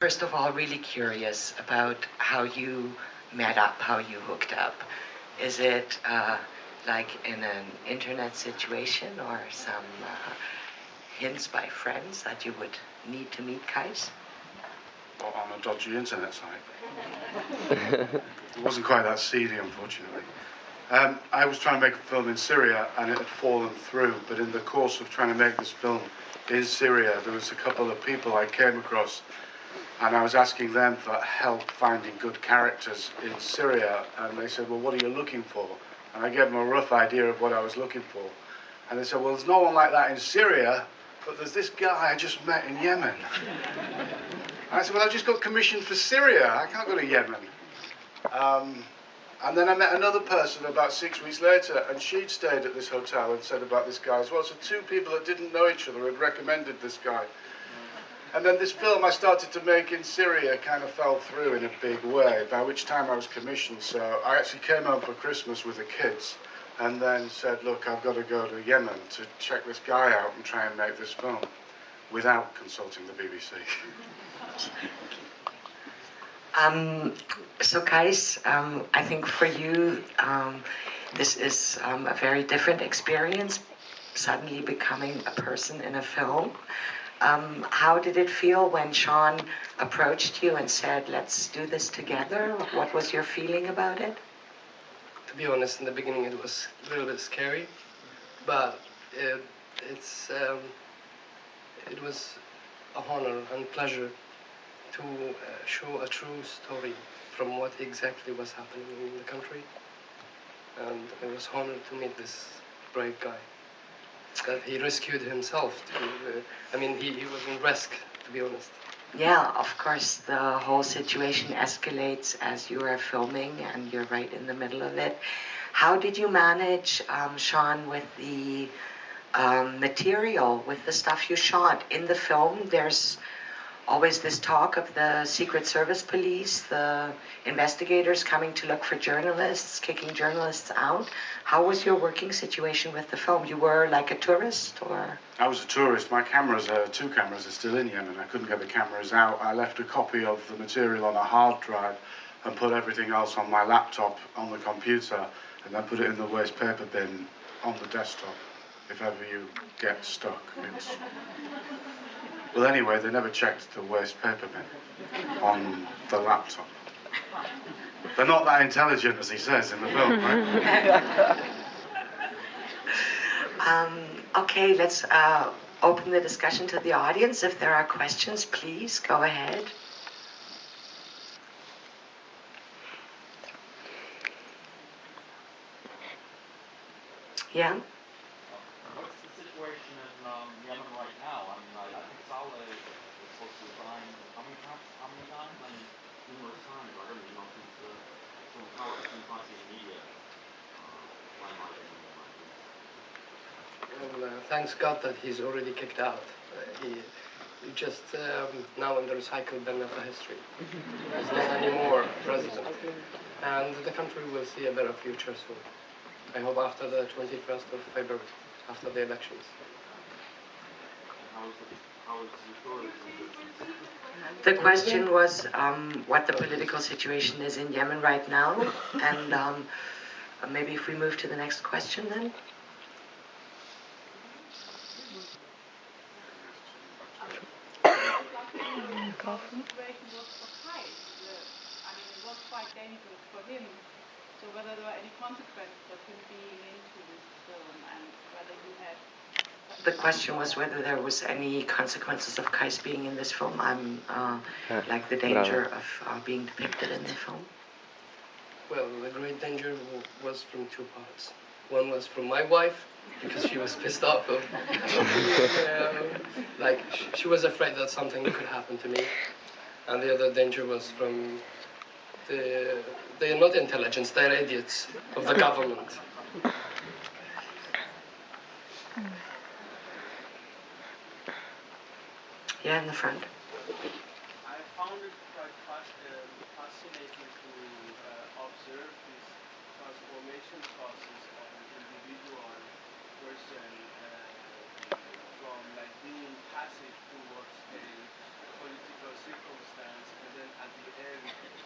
First of all, really curious about how you met up, how you hooked up. Is it like in an internet situation or some hints by friends that you would need to meet Kais? Or on a dodgy internet site. It wasn't quite that seedy, unfortunately. I was trying to make a film in Syria and it had fallen through, but in the course of trying to make this film in Syria, there was a couple of people I came across and I was asking them for help finding good characters in Syria, and they said, well, what are you looking for? And I gave them a rough idea of what I was looking for. And they said, well, there's no one like that in Syria, but there's this guy I just met in Yemen. And I said, well, I've just got commissioned for Syria. I can't go to Yemen. And then I met another person about 6 weeks later, and she'd stayed at this hotel and said about this guy as well. So two people that didn't know each other had recommended this guy. And then this film I started to make in Syria kind of fell through in a big way, by which time I was commissioned. So I actually came home for Christmas with the kids and then said, look, I've got to go to Yemen to check this guy out and try and make this film without consulting the BBC. So Kais, I think for you, this is a very different experience, suddenly becoming a person in a film. How did it feel when Sean approached you and said, let's do this together? What was your feeling about it? To be honest, in the beginning it was a little bit scary, but it was a honor and pleasure to show a true story from what exactly was happening in the country. And I was honored to meet this brave guy. That he rescued himself. He was in risk, to be honest. Yeah, of course, the whole situation escalates as you are filming and you're right in the middle of it. How did you manage, Sean, with the material, with the stuff you shot? In the film, there's always this talk of the Secret Service police, the investigators coming to look for journalists, kicking journalists out. How was your working situation with the film? You were like a tourist, or? I was a tourist. My cameras, two cameras, are still in Yemen. I couldn't get the cameras out. I left a copy of the material on a hard drive and put everything else on my laptop on the computer, and then put it in the waste paper bin on the desktop if ever you get stuck. Well, anyway, they never checked the waste paper bin on the laptop. They're not that intelligent, as he says in the film, right? Okay, let's open the discussion to the audience. If there are questions, please go ahead. Yeah? What's the situation in Yemen right now? I mean, I think Saleh is supposed to resign how many times? I mean, numerous times. I don't even know if he's still in power. It seems not to be the media limelighting him like this. Well, thanks God that he's already kicked out. He just now in the recycle bin of the history. He's not anymore president. And the country will see a better future soon. I hope after the 21st of February, after the elections. How is the tourism business? The question was what the political situation is in Yemen right now, and maybe if we move to the next question then. Situation was for Kais. It was quite dangerous for him. So whether there were any consequences of him being into this film, and whether you had. The question was whether there was any consequences of Kais being in this film. Like the danger of being depicted in the film. Well, the great danger was from two parts. One was from my wife, because she was pissed off. She was afraid that something could happen to me. And the other danger was from they're not intelligents, they're idiots of the government. Yeah, in the front. I found it quite fascinating to observe this transformation process of an individual person from like being passive towards a political circumstance, and then at the end,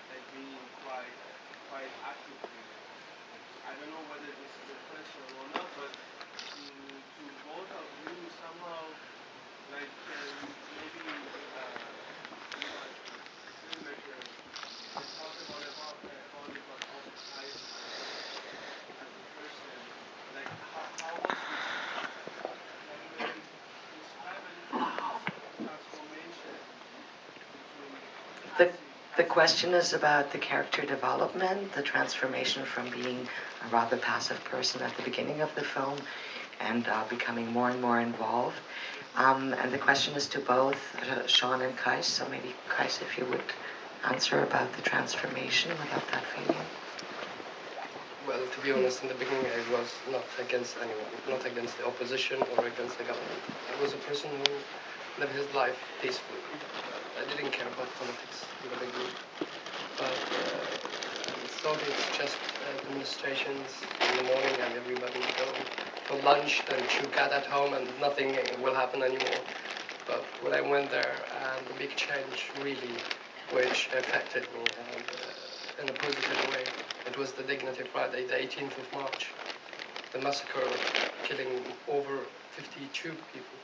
like being quite active in it. I don't know whether this is a question or not, but to both of you somehow like maybe you as filmmakers can talk about it, but also Kais as a person, like how was this? Can you maybe describe a little bit this transformation between The, the passing? question is about the character development, the transformation from being a rather passive person at the beginning of the film and becoming more and more involved. And the question is to both Sean and Kais, so maybe Kais, if you would answer about the transformation, about that feeling. Well, to be honest, in the beginning I was not against anyone, not against the opposition or against the government. I was a person who lived his life peacefully. I didn't care about politics in the beginning. But I thought it's just demonstrations in the morning and everybody go for lunch, then chew cat at home and nothing will happen anymore. But when I went there, and the big change really, which affected me and, in a positive way, it was the Dignity Friday, the 18th of March, the massacre killing over 52 people.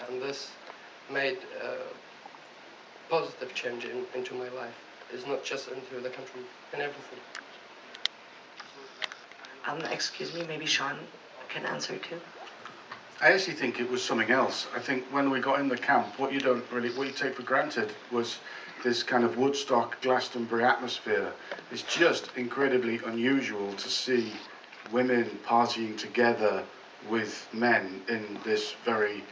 And this made a positive change into my life. It's not just into the country, and everything. Excuse me, maybe Sean can answer too. I actually think it was something else. I think when we got in the camp, what you take for granted was this kind of Woodstock, Glastonbury atmosphere. It's just incredibly unusual to see women partying together with men in this very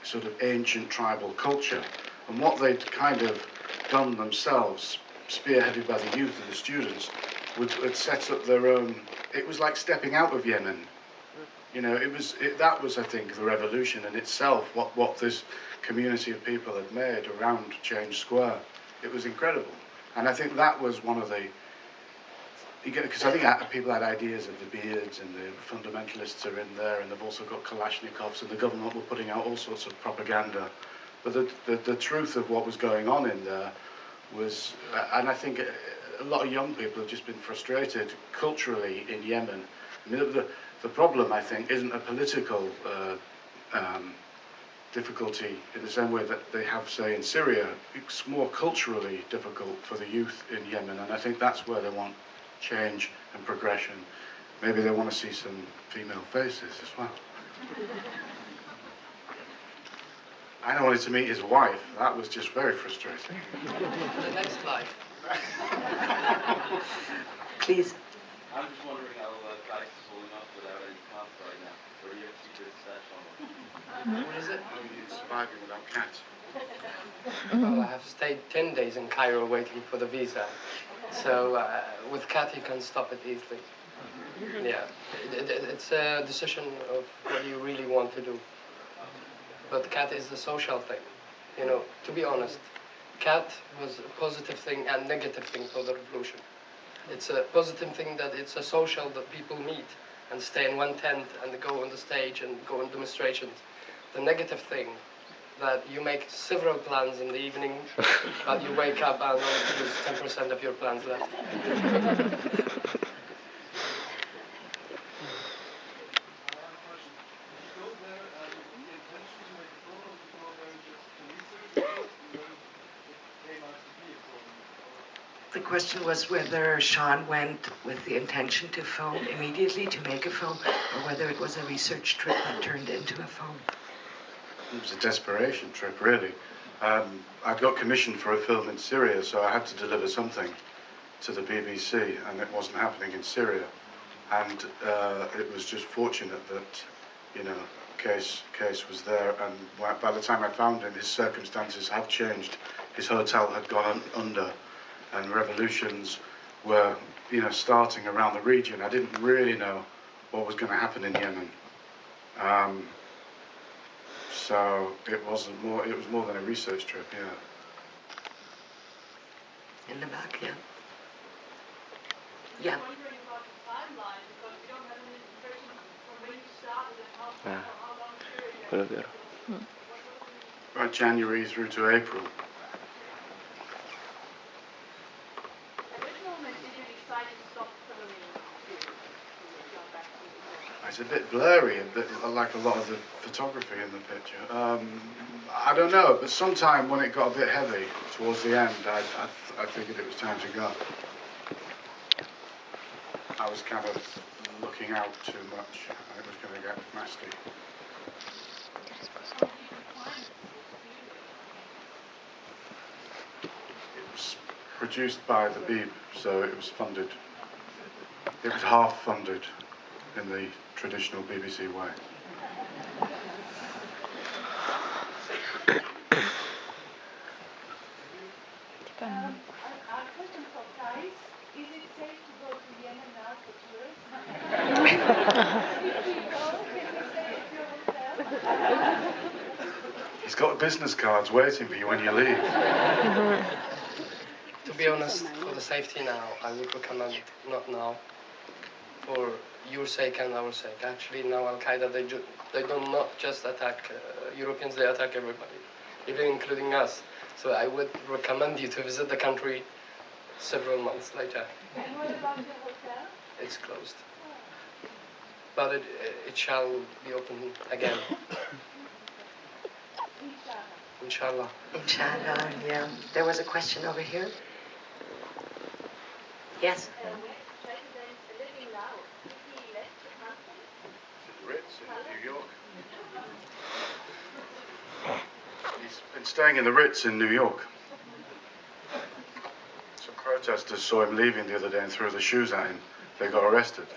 sort of ancient tribal culture. And what they'd kind of done themselves, spearheaded by the youth and the students, would set up their own. It was like stepping out of Yemen. You know, that was, I think, the revolution in itself, what this community of people had made around Change Square. It was incredible. And I think that was one of the, because I think people had ideas of the beards and the fundamentalists are in there, and they've also got Kalashnikovs, and the government were putting out all sorts of propaganda. But the truth of what was going on in there was, and I think a lot of young people have just been frustrated culturally in Yemen. I mean, the problem, I think, isn't a political difficulty in the same way that they have, say, in Syria. It's more culturally difficult for the youth in Yemen, and I think that's where they want change and progression. Maybe they want to see some female faces as well. I wanted to meet his wife. That was just very frustrating. The next life. Please. I'm just wondering how Kais is holding up without any cat right now. Where do you actually this Sean? What is it? How are you surviving without cats? Well, I have stayed 10 days in Cairo waiting for the visa. So with cat you can stop it easily. Yeah, it's a decision of what you really want to do. But cat is a social thing. You know, to be honest, cat was a positive thing and negative thing for the revolution. It's a positive thing that it's a social that people meet and stay in one tent and go on the stage and go on demonstrations. The negative thing that you make several plans in the evening, but you wake up and only use 10% of your plans left. I have a question. Did you go there with the intention to make a film, or did you go there just to research the film, and then it came out to be a film? Or The question was whether Sean went with the intention to film immediately, to make a film, or whether it was a research trip that turned into a film. It was a desperation trip, really. I'd got commissioned for a film in Syria, so I had to deliver something to the BBC, and it wasn't happening in Syria. And it was just fortunate that, you know, Case was there, and by the time I found him, his circumstances had changed. His hotel had gone under, and revolutions were, you know, starting around the region. I didn't really know what was going to happen in Yemen. So it was more than a research trip, yeah. In the back, yeah. I'm just wondering about the timeline, because we don't have any information from when you started and how long period you actually filmed. What do we... Right, January through to April. It's a bit blurry, a bit like a lot of the photography in the picture. I don't know, but sometime when it got a bit heavy towards the end, I figured it was time to go. I was kind of looking out too much, and it was going to get nasty. It was produced by the Beeb, so it was funded. It was half funded in the traditional BBC way. Our question for Kais, is it safe to go to Yemen now for tourists? If we go, can we stay at your hotel? He's got business cards waiting for you when you leave. To be honest, for the safety now, I would recommend not now. For your sake and our sake. Actually, now Al-Qaeda, they do not just attack Europeans, they attack everybody, even including us. So I would recommend you to visit the country several months later. And what about your hotel? It's closed. But it shall be open again. Inshallah. Inshallah. Inshallah, yeah. There was a question over here. Yes? Where's the president living now? Did he left the country? The Ritz in New York. He's been staying in the Ritz in New York. Some protesters saw him leaving the other day and threw the shoes at him. They got arrested.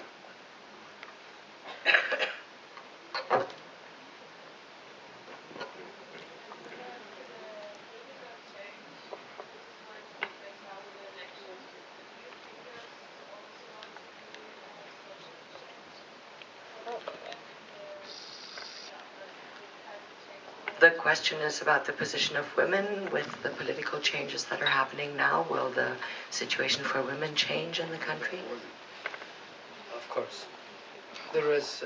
The question is about the position of women with the political changes that are happening now. Will the situation for women change in the country? Of course. There is,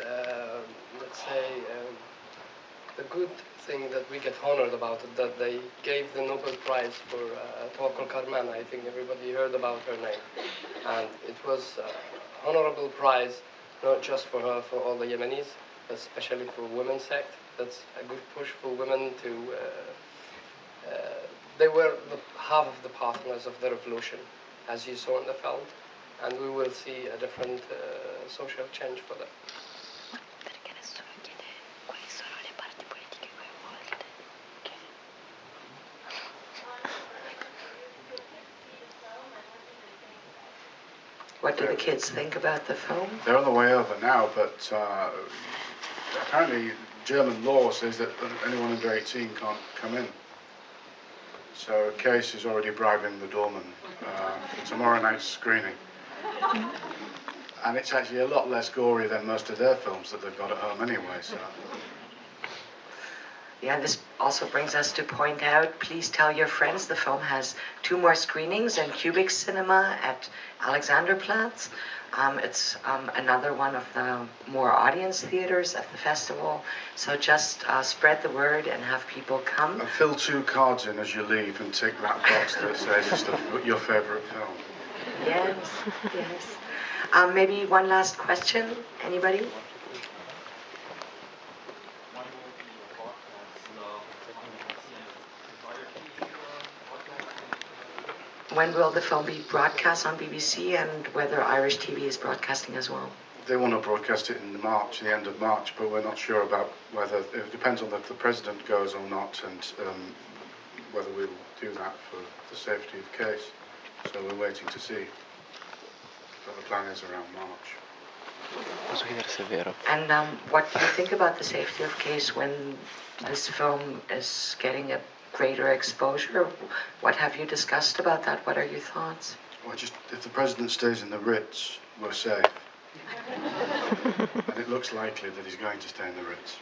let's say, the good thing that we get honored about it, that they gave the Nobel Prize for Tawakkul Karman. I think everybody heard about her name. And it was an honorable prize, not just for her, for all the Yemenis, especially for women's sect. That's a good push for women to... they were half of the partners of the revolution, as you saw in the film. And we will see a different social change for them. What do the kids think about the film? They're on the way over now, but apparently German law says that anyone under 18 can't come in. So Case is already bribing the doorman for tomorrow night's screening. And it's actually a lot less gory than most of their films that they've got at home anyway. So. Yeah, this also brings us to point out, please tell your friends the film has 2 more screenings in Cubic Cinema at Alexanderplatz. It's another one of the more audience theaters at the festival. So just spread the word and have people come. Fill 2 cards in as you leave and tick that box that says it's your favourite film. Yes, yes. Maybe one last question. Anybody? When will the broadcast on BBC and is IRT broadcasting it? When will the film be broadcast on BBC, and whether Irish TV is broadcasting as well? They want to broadcast it in March, the end of March, but we're not sure about whether, it depends on if the president goes or not, and whether we will do that for the safety of the case. So we're waiting to see. But the plan is around March. And what do you think about the safety of case when this film is getting a greater exposure? What have you discussed about that? What are your thoughts? Well, just if the president stays in the Ritz, we're safe. And it looks likely that he's going to stay in the Ritz.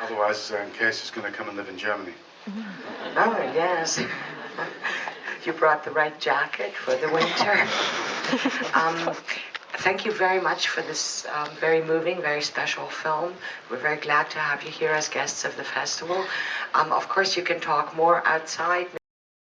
Otherwise, Case is going to come and live in Germany. Oh, yes. You brought the right jacket for the winter. Thank you very much for this very moving, very special film. We're very glad to have you here as guests of the festival. Of course, you can talk more outside.